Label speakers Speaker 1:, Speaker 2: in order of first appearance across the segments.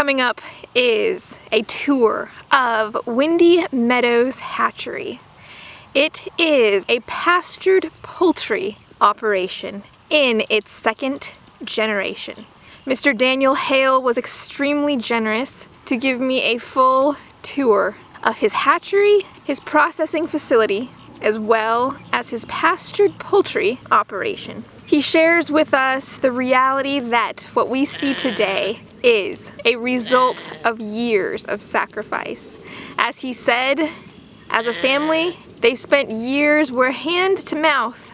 Speaker 1: Coming up is a tour of Windy Meadows Hatchery. It is a pastured poultry operation in its second generation. Mr. Daniel Hale was extremely generous to give me a full tour of his hatchery, his processing facility, as well as his pastured poultry operation. He shares with us the reality that what we see today is a result of years of sacrifice. As he said, as a family, they spent years where hand to mouth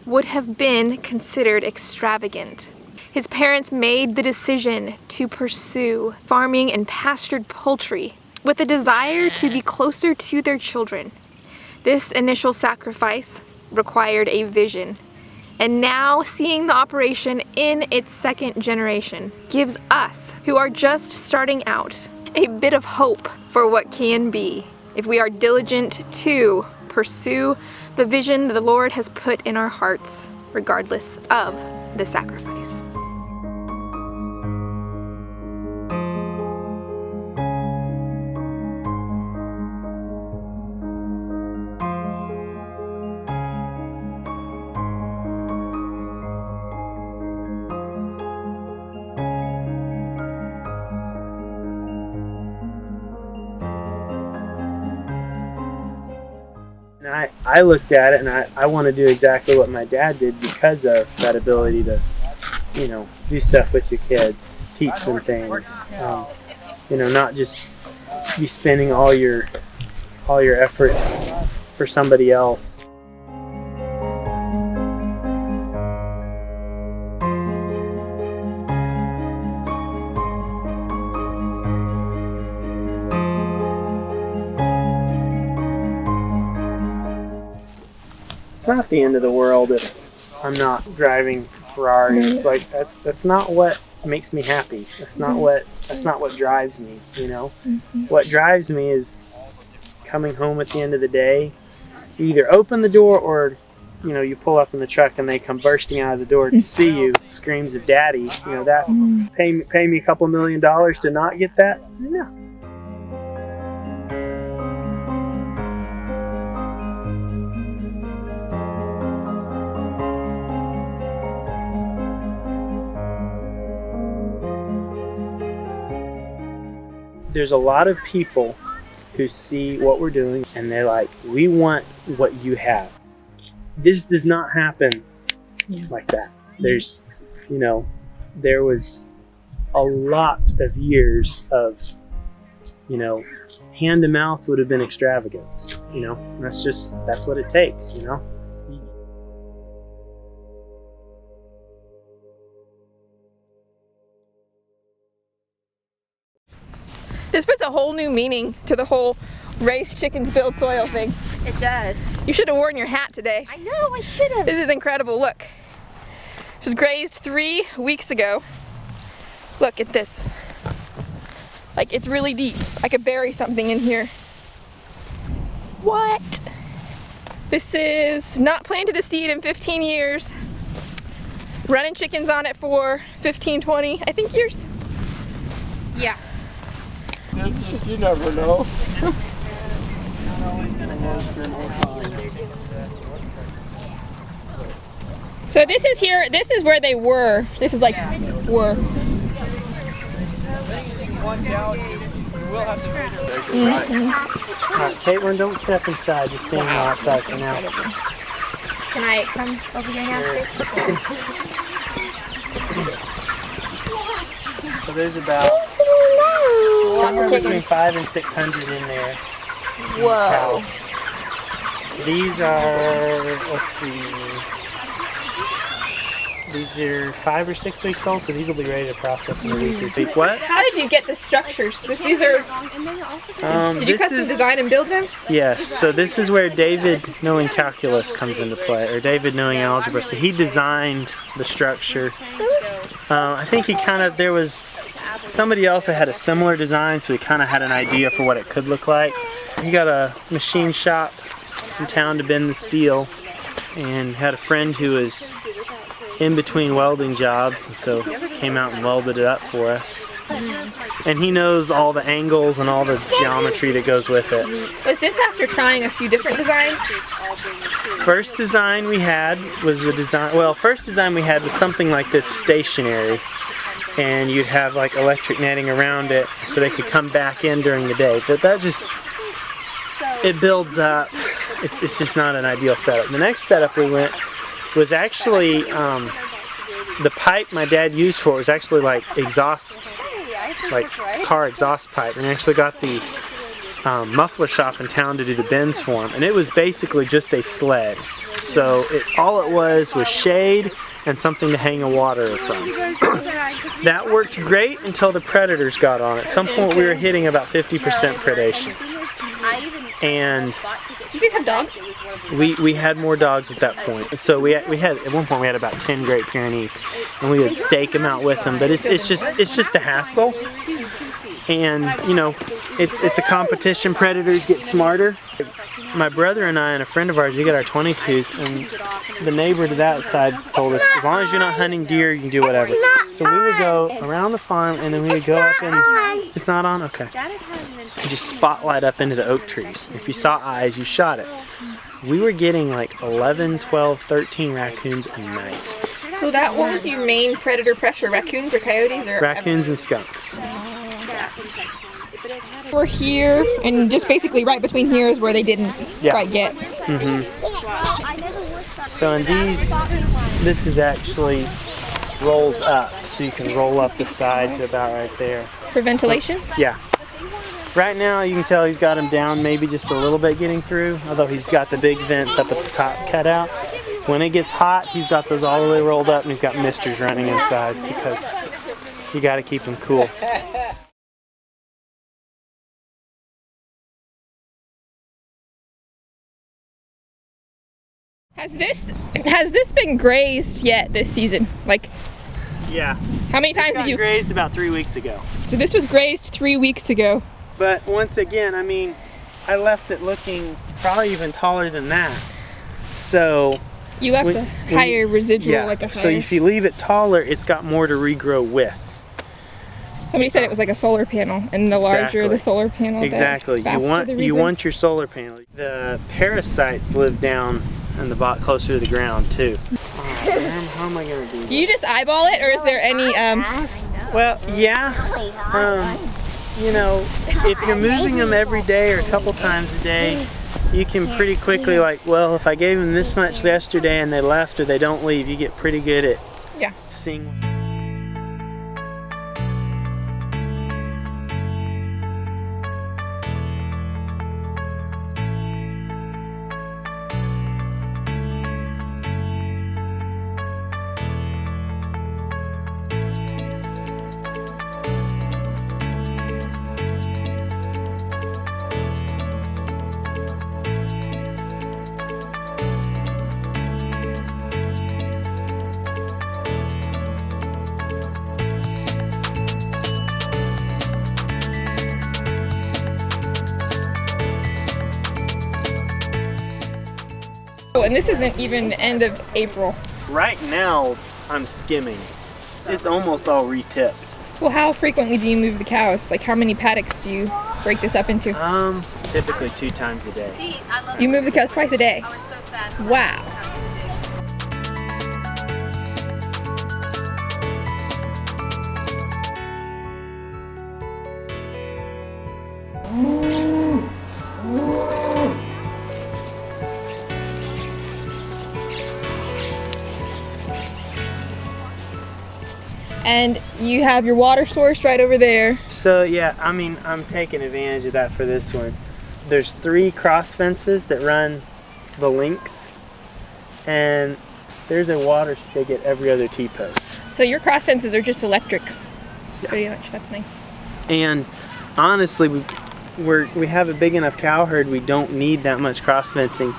Speaker 1: would have been considered extravagant. His parents made the decision to pursue farming and pastured poultry with a desire to be closer to their children. This initial sacrifice required a vision, and now seeing the operation in its second generation gives us, who are just starting out, a bit of hope for what can be if we are diligent to pursue the vision the Lord has put in our hearts, regardless of the sacrifice.
Speaker 2: And I looked at it and I want to do exactly what my dad did because of that ability to, you know, do stuff with your kids, teach them things, you know, not just be spending all your efforts for somebody else. It's not the end of the world if I'm not driving Ferraris. Like that's not what makes me happy. That's not what drives me, you know. What drives me is coming home at the end of the day. You either open the door or, you know, you pull up in the truck and they come bursting out of the door to see you, screams of daddy. You know, that pay me a couple $1 million to not get that? No. There's a lot of people who see what we're doing and they're like, we want what you have. This does not happen like that. There's, you know, there was a lot of years of, you know, hand to mouth would have been extravagance, you know, and that's what it takes, you know.
Speaker 1: This puts a whole new meaning to the whole raise chickens, build soil thing.
Speaker 3: It does.
Speaker 1: You should have worn your hat today.
Speaker 3: I know, I should have.
Speaker 1: This is incredible. Look. This was grazed 3 weeks ago. Look at this. Like, it's really deep. I could bury something in here. What? This is not planted a seed in 15 years. Running chickens on it for 15, 20, I think years. Yeah.
Speaker 4: That's just, you never know.
Speaker 1: So this is here, this is where they were. This is like, were.
Speaker 2: Alright, Caitlin, don't step inside. Just stand outside for now.
Speaker 1: Can I come over here now?
Speaker 2: So there's about somewhere between 500 and 600 in there. In this house. These are, let's see, these are 5 or 6 weeks old, so these will be ready to process in a week or two. What?
Speaker 1: How did you get the structures? These are. Did you custom design and build them?
Speaker 2: Yes. So this is where David knowing calculus comes into play, or David knowing algebra. So he designed the structure. I think he kind of, there was somebody else that had a similar design, so he kind of had an idea for what it could look like. He got a machine shop in town to bend the steel, and had a friend who was in between welding jobs, and so came out and welded it up for us. And he knows all the angles and all the geometry that goes with it.
Speaker 1: Was this after trying a few different designs?
Speaker 2: First design we had was first design we had was something like this, stationary. And you'd have like electric netting around it so they could come back in during the day. But that just, it builds up. It's just not an ideal setup. The next setup we went was actually, the pipe my dad used for it was actually like exhaust, like car exhaust pipe. And I actually got the muffler shop in town to do the bends for him. And it was basically just a sled. So all it was shade and something to hang a water from. That worked great until the predators got on. At some point we were hitting about 50% predation. And
Speaker 1: do you guys have dogs?
Speaker 2: We had more dogs at that point. So we had at one point we had about 10 Great Pyrenees, and we would stake them out with them. But it's just a hassle. And you know, it's a competition. Predators get smarter. My brother and I and a friend of ours, we got our 22s, and the neighbor to that side told us, as long as you're not hunting deer, you can do whatever. So we would go around the farm, and then we would go up in. It's not on? Okay. And just spotlight up into the oak trees. If you saw eyes, you shot it. We were getting like 11, 12, 13 raccoons a night.
Speaker 1: So what was your main predator pressure? Raccoons or coyotes? Or
Speaker 2: raccoons and skunks.
Speaker 1: We're here, and just basically right between here is where they didn't quite get.
Speaker 2: So in this is actually rolls up, so you can roll up the side to about right there.
Speaker 1: For ventilation?
Speaker 2: Yeah. Right now you can tell he's got them down maybe just a little bit getting through, although he's got the big vents up at the top cut out. When it gets hot, he's got those all the way rolled up, and he's got misters running inside because you got to keep them cool. Has this been grazed yet this season? Like, yeah. How many times have you grazed? About 3 weeks ago. So this was grazed 3 weeks ago. But once again, I mean, I left it looking probably even taller than that. So you left a higher residual, like a higher. So if you leave it taller, it's got more to regrow with. Somebody said it was like a solar panel, and the larger the solar panel, exactly. You want your solar panel. The parasites live down in the bot closer to the ground too. Oh, man, how am I gonna do that? Do you just eyeball it, or is there any? Well, yeah. You know, if you're moving them every day or a couple times a day, you can pretty quickly well, if I gave them this much yesterday and they left or they don't leave, you get pretty good at seeing. And this isn't even the end of April. Right now, I'm skimming. It's almost all re-tipped. Well, how frequently do you move the cows? Like, how many paddocks do you break this up into? Typically 2 times a day. You move the cows twice a day? I was so sad. Wow. And you have your water source right over there. So yeah, I mean, I'm taking advantage of that for this one. There's 3 cross fences that run the length, and there's a water spigot every other T-post. So your cross fences are just electric, pretty much. That's nice. And honestly, we have a big enough cow herd, we don't need that much cross fencing,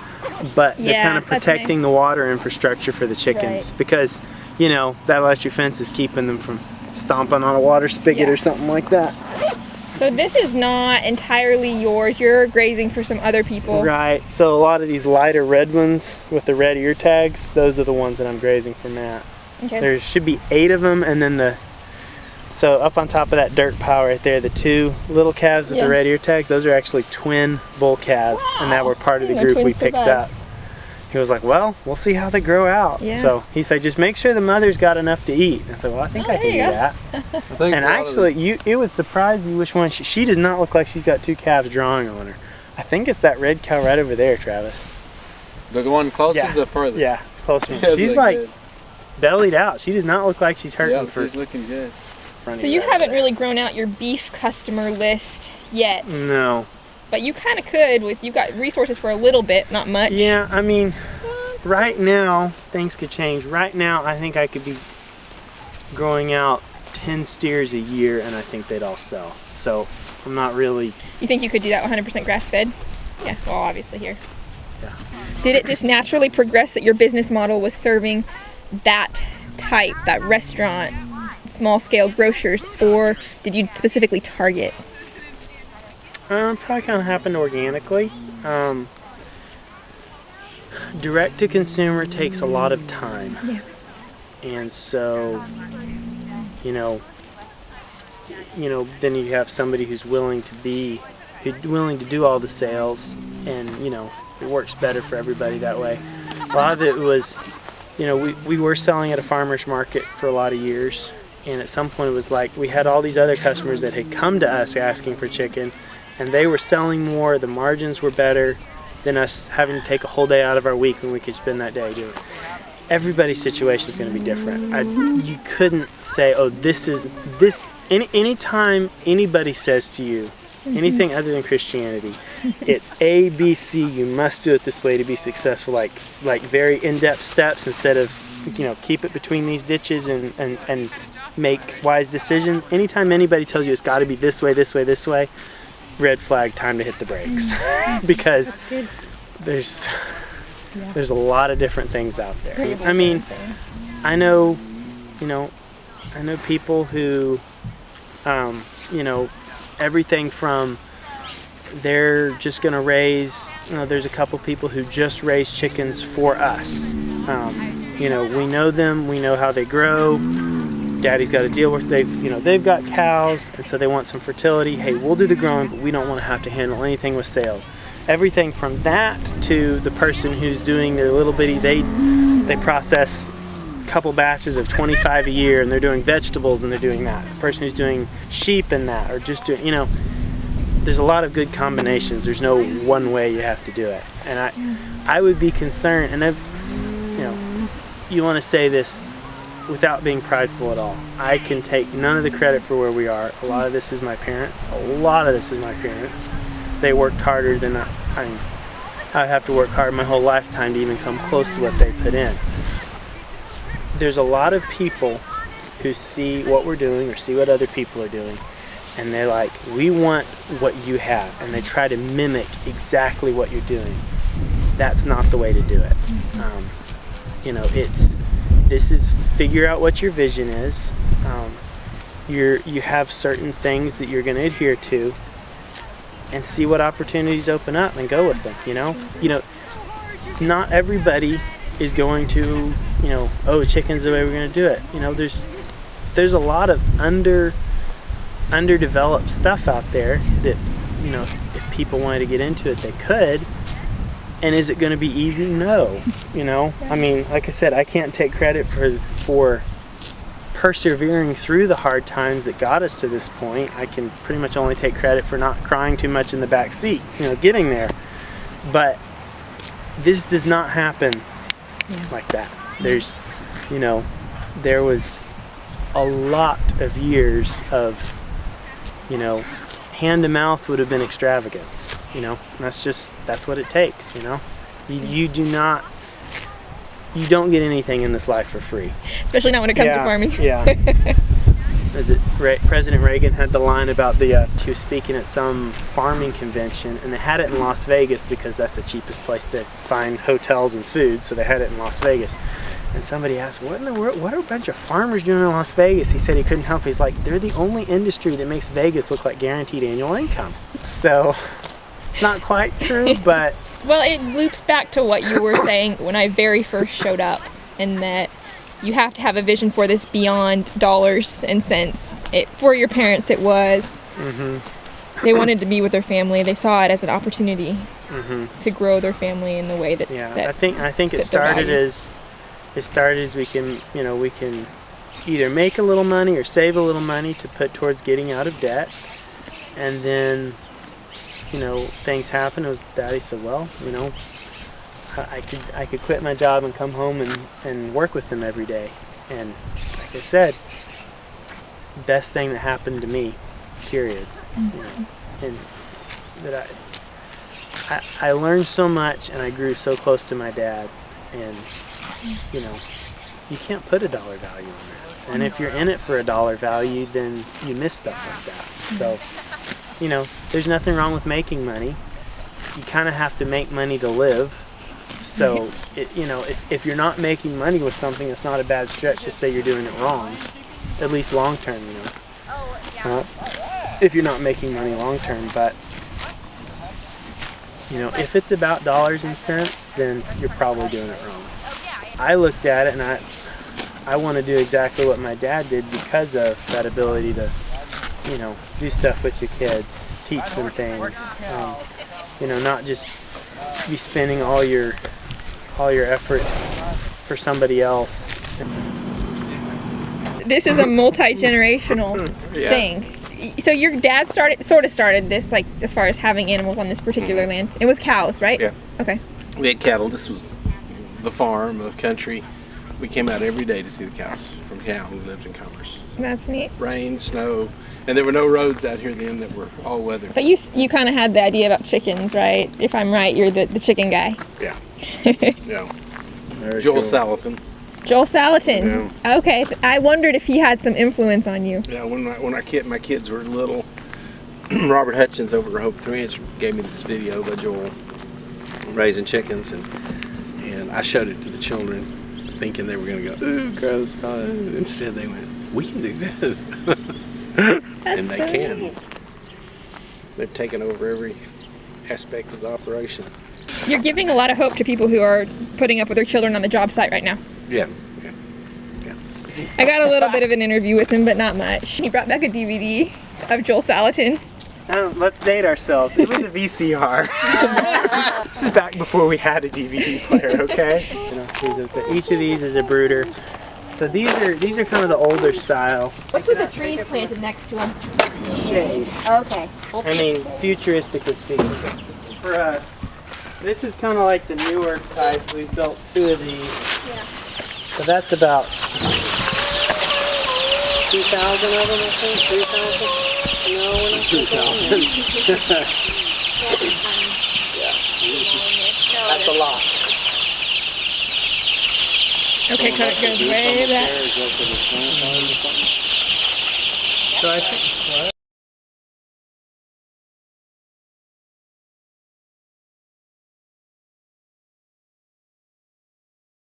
Speaker 2: but they're kind of protecting the water infrastructure for the chickens, because you know, that electric fence is keeping them from stomping on a water spigot or something like that. So this is not entirely yours. You're grazing for some other people. Right. So a lot of these lighter red ones with the red ear tags, those are the ones that I'm grazing for Matt. Okay. There should be 8 of them, and then the So up on top of that dirt pile right there, the two little calves with the red ear tags, those are actually twin bull calves, and that were part of the group we picked up. He was like, well, we'll see how they grow out. Yeah. So he said, just make sure the mother's got enough to eat. I said, well, I think I can do that. And actually, it would surprise you which one. She does not look like she's got two calves drawing on her. I think it's that red cow right over there, Travis.
Speaker 4: The one closest to the furthest?
Speaker 2: Yeah, closer. She's like good. Bellied out. She does not look like she's hurting.
Speaker 4: Yeah, she's looking good.
Speaker 1: So you haven't really grown out your beef customer list yet.
Speaker 2: No.
Speaker 1: But you kind of could you've got resources for a little bit, not much.
Speaker 2: Yeah, I mean, right now, things could change. Right now, I think I could be growing out 10 steers a year, and I think they'd all sell. So I'm not really...
Speaker 1: You think you could do that 100% grass-fed? Yeah, well, obviously here.
Speaker 2: Yeah.
Speaker 1: Did it just naturally progress that your business model was serving that type, that restaurant, small-scale grocers, or did you specifically target?
Speaker 2: Probably kind of happened organically. Direct to consumer takes a lot of time.
Speaker 1: Yeah.
Speaker 2: And so, then you have somebody who's willing to do all the sales, and, it works better for everybody that way. A lot of it was, we were selling at a farmer's market for a lot of years, and at some point it was like we had all these other customers that had come to us asking for chicken, and they were selling more, the margins were better than us having to take a whole day out of our week when we could spend that day doing it. Everybody's situation is going to be different. You couldn't say, oh, anytime anybody says to you anything other than Christianity, it's A, B, C, you must do it this way to be successful, like very in-depth steps instead of, keep it between these ditches and make wise decisions. Anytime anybody tells you it's got to be this way, this way, this way, red flag, time to hit the brakes. Because there's a lot of different things out there. I mean, I know people who, everything from they're just going to raise, there's a couple people who just raise chickens for us. We know them, we know how they grow. Daddy's got to deal with, they've got cows, and so they want some fertility. Hey, we'll do the growing, but we don't want to have to handle anything with sales. Everything from that to the person who's doing their little bitty, they process a couple batches of 25 a year, and they're doing vegetables and they're doing that. The person who's doing sheep and that, or just doing, there's a lot of good combinations. There's no one way you have to do it. And I would be concerned, and you want to say this without being prideful at all. I can take none of the credit for where we are. A lot of this is my parents. They worked harder than I have to work hard my whole lifetime to even come close to what they put in. There's a lot of people who see what we're doing or see what other people are doing, and they're like, we want what you have, and they try to mimic exactly what you're doing. That's not the way to do it. This is figure out what your vision is. You have certain things that you're going to adhere to, and see what opportunities open up and go with them. Not everybody is going to, chicken's the way we're going to do it. There's a lot of underdeveloped stuff out there that, if people wanted to get into it, they could. And is it going to be easy? No. I mean, like I said, I can't take credit for persevering through the hard times that got us to this point. I can pretty much only take credit for not crying too much in the back seat, getting there. But this does not happen like that. There was a lot of years of, hand to mouth would have been extravagance. That's what it takes. You don't get anything in this life for free.
Speaker 1: Especially not when it comes to farming.
Speaker 2: Yeah. President Reagan had the line about he was speaking at some farming convention, and they had it in Las Vegas because that's the cheapest place to find hotels and food, so they had it in Las Vegas. And somebody asked, what in the world, what are a bunch of farmers doing in Las Vegas? He said he couldn't help it. He's like, they're the only industry that makes Vegas look like guaranteed annual income. So, it's not quite true, but...
Speaker 1: Well, it loops back to what you were saying when I very first showed up, and that you have to have a vision for this beyond dollars and cents. For your parents, it was. They wanted to be with their family. They saw it as an opportunity to grow their family in the way that.
Speaker 2: Yeah,
Speaker 1: that
Speaker 2: I think it started as we can either make a little money or save a little money to put towards getting out of debt, and then things happen. It was Daddy said, well, I could quit my job and come home and work with them every day, and like I said, best thing that happened to me, period. And that I learned so much, and I grew so close to my dad, and you can't put a dollar value on that. And if you're in it for a dollar value, then you miss stuff like that. So there's nothing wrong with making money. You kind of have to make money to live. So if you're not making money with something, it's not a bad stretch to say you're doing it wrong, at least long term. If you're not making money long term, but if it's about dollars and cents, then you're probably doing it wrong. I looked at it and I want to do exactly what my dad did because of that ability to do stuff with your kids, teach them things, not just be spending all your efforts for somebody else.
Speaker 1: This is a multi-generational thing. So your dad started this, like, as far as having animals on this particular land. It was cows, right?
Speaker 5: Yeah.
Speaker 1: Okay.
Speaker 5: We had cattle. This was the farm, the country. We came out every day to see the cows from town. We lived in Commerce.
Speaker 1: That's neat.
Speaker 5: Rain, snow, and there were no roads out here then that were all weather.
Speaker 1: But you kind of had the idea about chickens, right? If I'm right, you're the chicken guy.
Speaker 5: Yeah. Yeah. Joel Salatin.
Speaker 1: Joel Salatin. Yeah. Okay. I wondered if he had some influence on you.
Speaker 5: Yeah. When my kids were little, Robert Hutchins over at Hope 3-inch gave me this video by Joel raising chickens, and I showed it to the children, thinking they were going to go, ooh, gross. Instead, they went, we can do that. And they can.
Speaker 1: Neat.
Speaker 5: They've taken over every aspect of the operation.
Speaker 1: You're giving a lot of hope to people who are putting up with their children on the job site right now.
Speaker 5: Yeah.
Speaker 1: I got a little bit of an interview with him, but not much. He brought back a DVD of Joel Salatin.
Speaker 2: Let's date ourselves. It was a VCR. This is back before we had a DVD player, okay? Each of these is a brooder. So these are kind of the older style.
Speaker 3: What's with the trees planted next to them?
Speaker 2: Shade.
Speaker 3: Okay.
Speaker 2: I mean, futuristically speaking. For us, this is kind of like the newer type. We've built 2 of these.
Speaker 3: Yeah.
Speaker 2: So that's about 2,000 of them, I think. 3,000? No, we're not 2,000. Yeah. That's a lot.
Speaker 1: Okay, cut it goes way back.
Speaker 2: So I think. What?